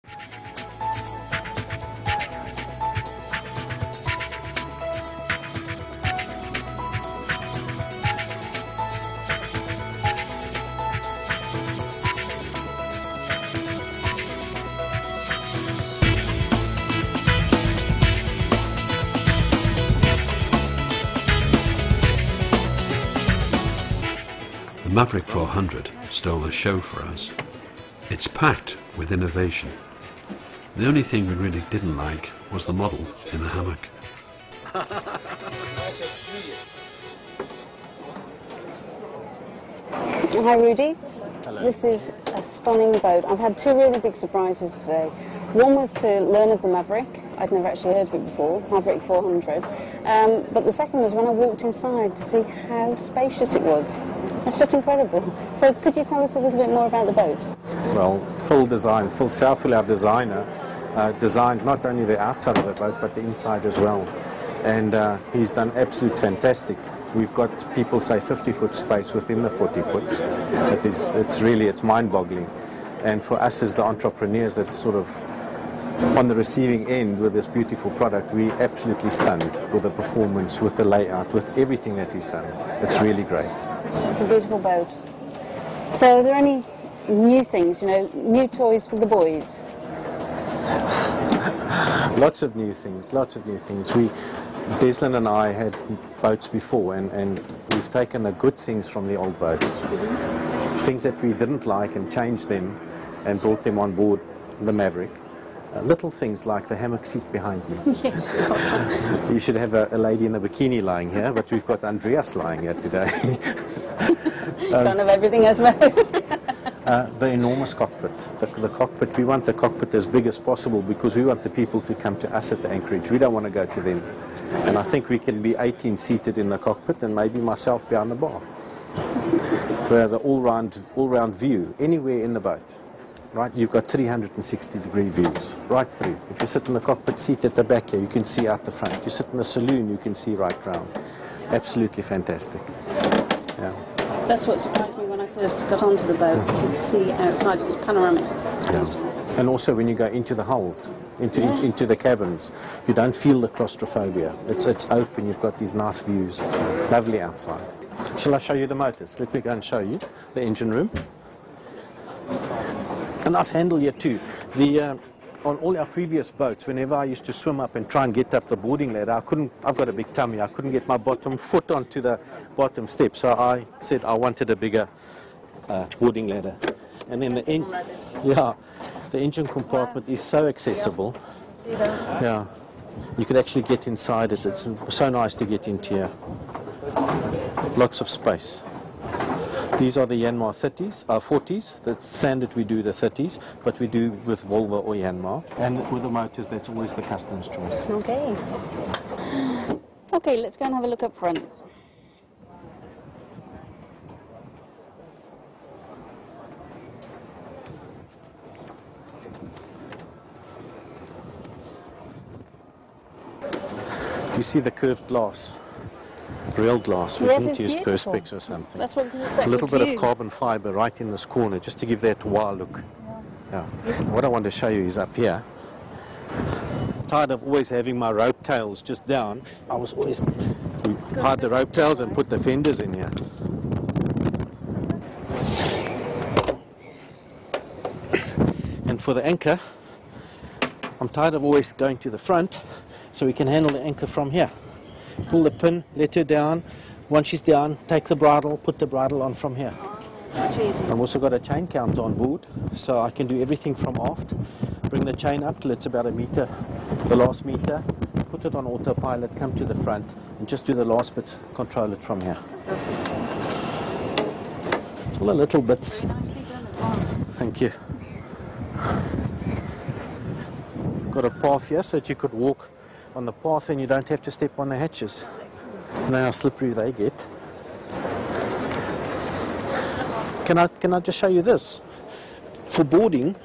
The Maverick 400 stole the show for us. It's packed with innovation. The only thing we really didn't like was the model in the hammock. Hi Rudy. Hello. This is a stunning boat. I've had two really big surprises today. One was to learn of the Maverick. I'd never actually heard of it before, Maverick 400. But the second was when I walked inside to see how spacious it was. It's just incredible. So could you tell us a little bit more about the boat? Well, full design, full Southwell, our designer, designed not only the outside of the boat but the inside as well. And he's done absolutely fantastic. We've got, people say, 50-foot space within the 40-foot. It's mind-boggling. And for us as the entrepreneurs that's sort of on the receiving end with this beautiful product, we're absolutely stunned with the performance, with the layout, with everything that he's done. It's really great. It's a beautiful boat. So are there any new things, new toys for the boys? Lots of new things. Deslan and I had boats before, and we've taken the good things from the old boats, things that we didn't like, and changed them and brought them on board the Maverick. Little things like the hammock seat behind me. Yes, sure. You should have a lady in a bikini lying here, but we've got Andreas lying here today. Can't have everything, I suppose. The enormous cockpit. The cockpit, we want the cockpit as big as possible because we want the people to come to us at the anchorage. We don't want to go to them. And I think we can be 18 seated in the cockpit and maybe myself behind the bar. The all-round view, anywhere in the boat. Right, you've got 360-degree views, right through. If you sit in the cockpit seat at the back here, you can see out the front. You sit in the saloon, you can see right round. Absolutely fantastic. Yeah. That's what surprised me when I first got onto the boat. You could see outside, it was panoramic. Yeah. And also when you go into the hulls, into the cabins, you don't feel the claustrophobia. It's open, you've got these nice views. Lovely outside. Shall I show you the motors? Let me go and show you the engine room. A nice handle here too. On all our previous boats, whenever I used to swim up and try and get up the boarding ladder, I've got a big tummy, I couldn't get my bottom foot onto the bottom step, so I said I wanted a bigger boarding ladder. And then the engine compartment is so accessible. See that? Yeah, you could actually get inside it. It's so nice to get into here. Lots of space. These are the Yanmar 40s. That's standard, we do the 30s, but we do with Volvo or Yanmar. And with the motors, that's always the customer's choice. Okay. Okay, let's go and have a look up front. You see the curved glass? Real glass. We didn't use Perspex or something. That's what a little bit of carbon fiber right in this corner, just to give that wow look. Yeah. What I want to show you is up here. Tired of always having my rope tails just down, I was always hide the rope tails and put the fenders in here. And for the anchor, I'm tired of always going to the front, so we can handle the anchor from here. Pull the pin, let her down. Once she's down, take the bridle, put the bridle on from here. It's much easier. I've also got a chain counter on board, so I can do everything from aft. Bring the chain up till it's about a meter, the last meter, put it on autopilot, come to the front, and just do the last bit, control it from here. Fantastic. All the little bits. Very nicely done as well. Thank you. Got a path here so that you could walk on the path and you don't have to step on the hatches. You know how slippery they get. Can I just show you this? For boarding,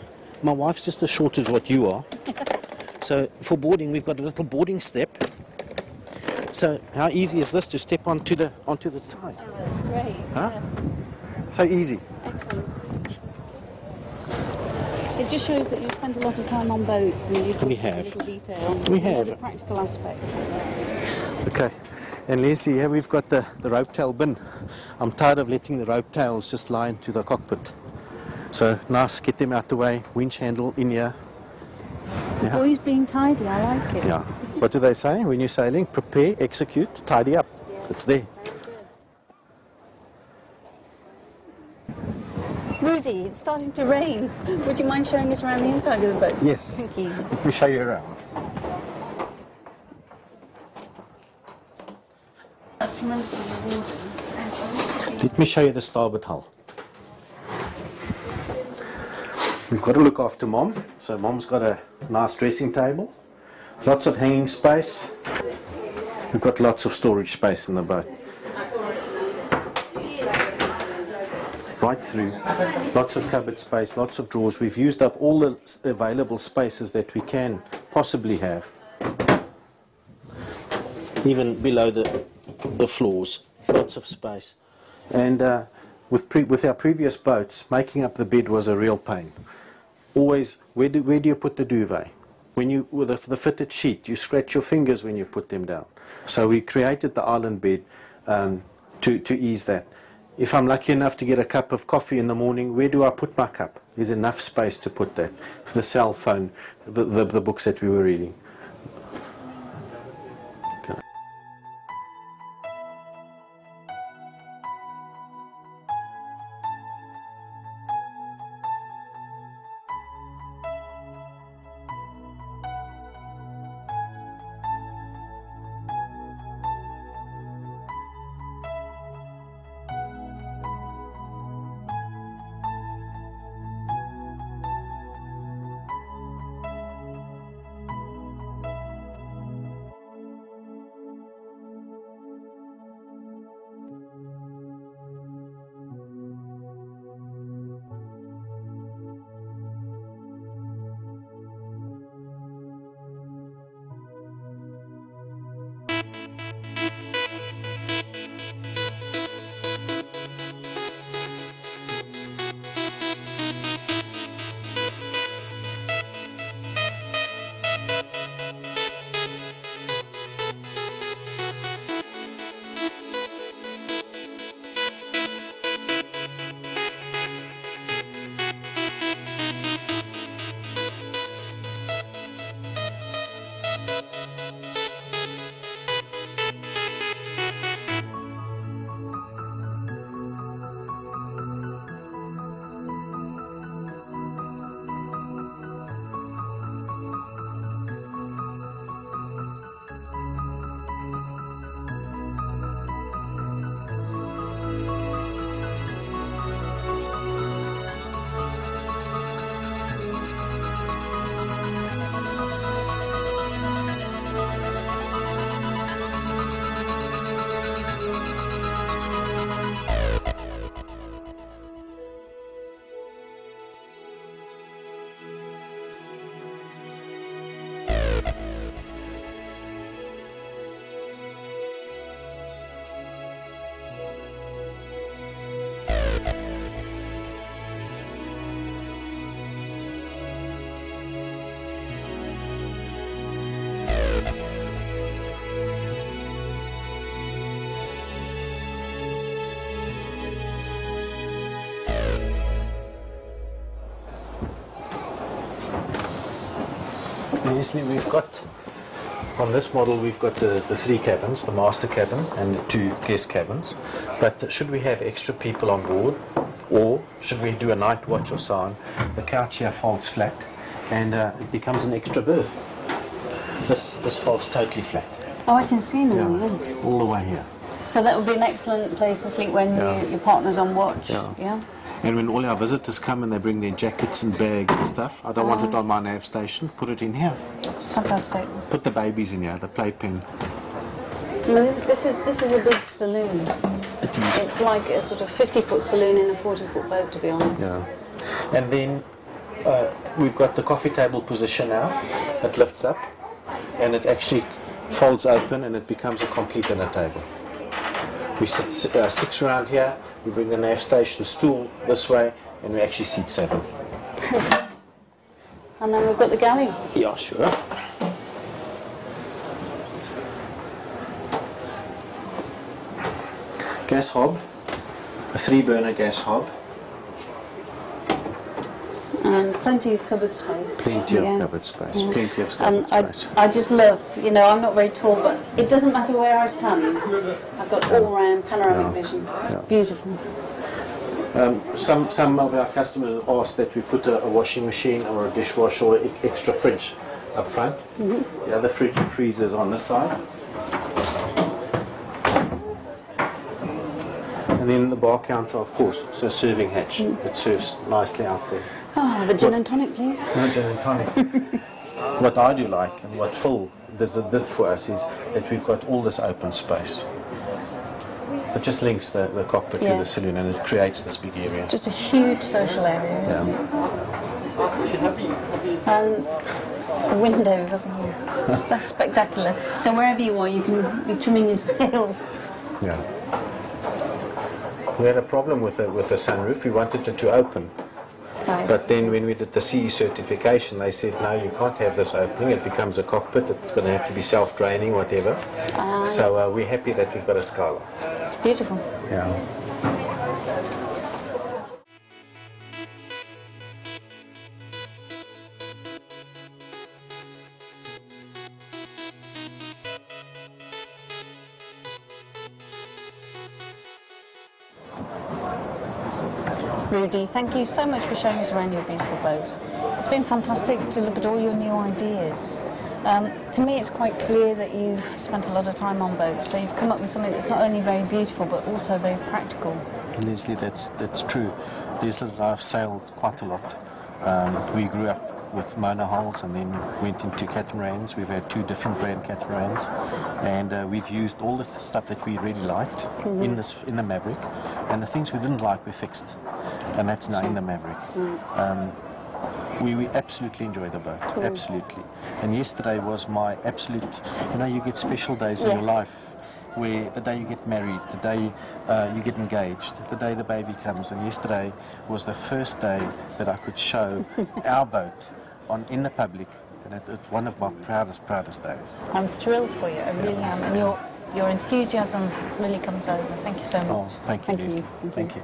my wife's just as short as what you are. So for boarding, we've got a little boarding step. So how easy is this to step onto the side? Oh, that's great. Huh? Yeah. So easy. Excellent. it just shows that you spend a lot of time on boats and you We think have. little detail. We you know, have. the practical aspect. Okay, and Leslie, here we've got the rope tail bin. I'm tired of letting the rope tails just lie into the cockpit. So nice, get them out the way, winch handle in here. Yeah. Always being tidy, I like it. Yeah. What do they say when you're sailing? Prepare, execute, tidy up. It's there. Rudy, it's starting to rain. Would you mind showing us around the inside of the boat? Yes. Thank you. Let me show you around. That's tremendously rewarding. Let me show you the starboard hull. We've got to look after Mom. So Mom's got a nice dressing table, lots of hanging space. We've got lots of storage space in the boat. Right through, lots of cupboard space, lots of drawers. We've used up all the available spaces that we can possibly have. Even below the floors, lots of space. And with our previous boats, making up the bed was a real pain. Always, where do you put the duvet? With the fitted sheet, you scratch your fingers when you put them down. So we created the island bed to ease that. If I'm lucky enough to get a cup of coffee in the morning, where do I put my cup? There's enough space to put that. The cell phone, the books that we were reading. Okay. Obviously, we've got, on this model, we've got the 3 cabins, the master cabin and the 2 guest cabins. But should we have extra people on board, or should we do a night watch or so on, the couch here folds flat and it becomes an extra berth. This folds totally flat. Oh, I can see now, yes. All the way here. So that would be an excellent place to sleep when your partner's on watch. Yeah. And when all our visitors come and they bring their jackets and bags and stuff, I don't want it on my nav station, put it in here. Fantastic. Put the babies in here, the playpen. Well, this is a big saloon. It is. It's like a sort of 50-foot saloon in a 40-foot boat, to be honest. Yeah. And then we've got the coffee table position now. It lifts up and it actually folds open and it becomes a complete dinner table. We sit 6 around here, we bring the nav station stool this way, and we actually seat 7. Perfect. And then we've got the galley. Yeah, sure. Gas hob, a 3-burner gas hob. And plenty of cupboard space. Plenty of cupboard space, plenty of cupboard space. I just love, you know, I'm not very tall, but it doesn't matter where I stand. I've got all-round panoramic vision. Yeah. Beautiful. Some of our customers ask that we put a washing machine or a dishwasher or extra fridge up front. The other fridge and freezer is on this side. And then the bar counter, of course, so serving hatch. It serves nicely out there. Oh, the gin and tonic, please. No gin and tonic. What I do like and what Phil did for us is that we've got all this open space. It just links the cockpit to the saloon and it creates this big area. Just a huge social area, isn't it? And the windows up here. That's spectacular. So wherever you are, you can be trimming your sails. Yeah. We had a problem with the sunroof. We wanted it to open. Right. But then when we did the CE certification, they said, no, you can't have this opening. It becomes a cockpit. It's going to have to be self-draining, whatever. So we're happy that we've got a skylight. It's beautiful. Yeah. Rudy, thank you so much for showing us around your beautiful boat. It's been fantastic to look at all your new ideas. To me, it's quite clear that you've spent a lot of time on boats, so you've come up with something that's not only very beautiful, but also very practical. Leslie, that's true. Leslie and I have sailed quite a lot. We grew up with monohulls and then went into catamarans. We've had 2 different brand catamarans, and we've used all the stuff that we really liked in the Maverick, and the things we didn't like we fixed, and that's now in the Maverick. We absolutely enjoy the boat, absolutely. And yesterday was my absolute, you know, you get special days in your life, where the day you get married, the day you get engaged, the day the baby comes, and yesterday was the first day that I could show our boat in the public, and it's one of my proudest days. I'm thrilled for you, I really am, and your enthusiasm really comes over. Thank you so much. Oh, thank you, Leslie. Thank you.